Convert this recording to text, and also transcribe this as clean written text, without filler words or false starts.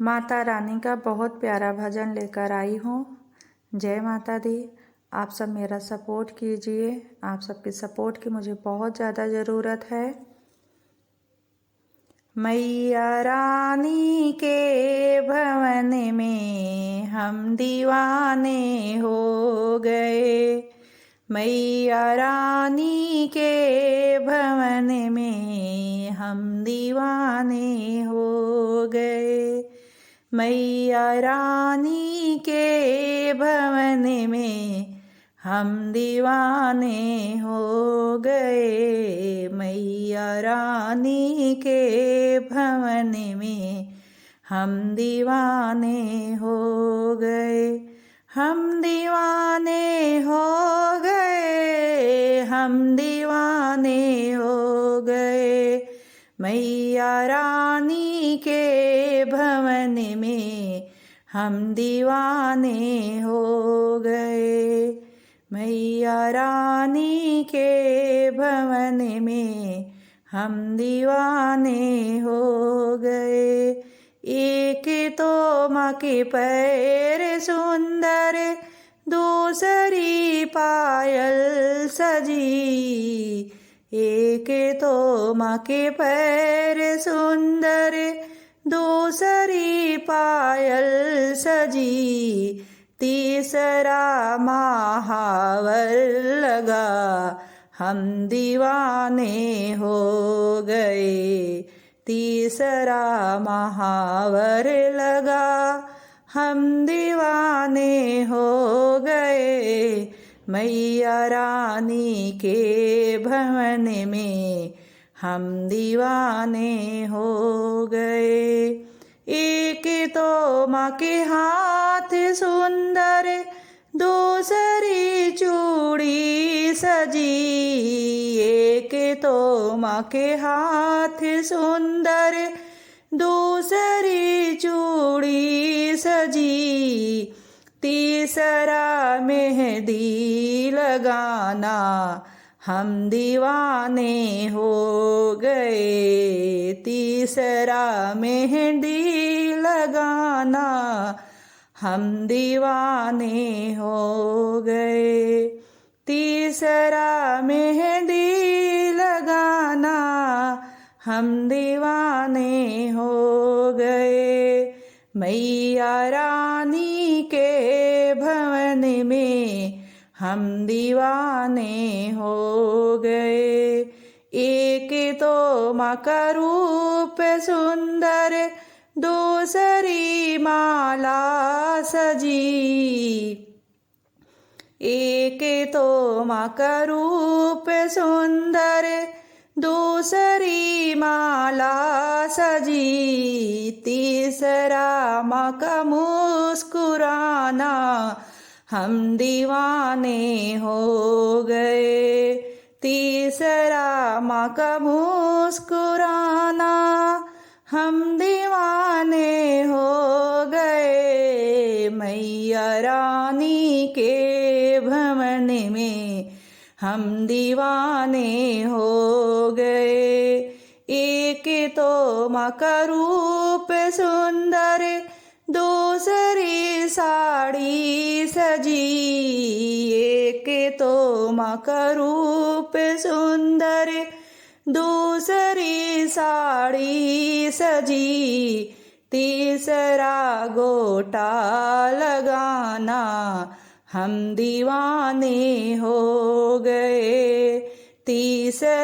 माता रानी का बहुत प्यारा भजन लेकर आई हूँ। जय माता दी। आप सब मेरा सपोर्ट कीजिए। आप सबके सपोर्ट की मुझे बहुत ज़्यादा ज़रूरत है। मैया रानी के भवन में हम दीवाने हो गए। मैया रानी के भवन में हम दीवाने हो गए। मैया रानी के भवन में हम दीवाने हो गए। मैया रानी के भवन में हम दीवाने हो गए। हम दीवाने हो गए। हम दीवाने हो गए। मैया रानी के भवन में हम दीवाने हो गए। मैया रानी के भवन में हम दीवाने हो गए। एक तो माँ के पैर सुंदर, दूसरी पायल सजी। एक तो माँ के पैर सुंदर, दूसरी पायल सजी। तीसरा महावर लगा, हम दीवाने हो गए। तीसरा महावर लगा, हम दीवाने हो गए। मैया रानी के भवन में हम दीवाने हो गए। एक तो माँ के हाथ सुंदर, दूसरी चूड़ी सजी। एक तो माँ के हाथ सुंदर, दूसरी चूड़ी सजी। तीसरा मेहंदी लगाना, हम दीवाने हो गए। तीसरा मेहंदी लगाना, हम दीवाने हो गए। तीसरा मेहंदी लगाना, हम दीवाने हो गए। मैया रानी के भवन में हम दीवाने हो गए। एक तो माँ का रूप सुंदर, दूसरी माला सजी। एक तो माँ का रूप सुंदर, दूसरी माला सजी। तीसरा माँ का मुस्कुराना, हम दीवाने हो गए। तीसरा माँ का मुस्कुराना, हम दीवाने हो गए। मैया रानी के भवन में हम दीवाने हो गए। एक तो माँ का रूप सुंदर, दूसरी साड़ी सजी। एक तो माँ का रूप सुंदर, दूसरी साड़ी सजी। तीसरा गोटा लगाना, हम दीवाने हो गए। तीसरा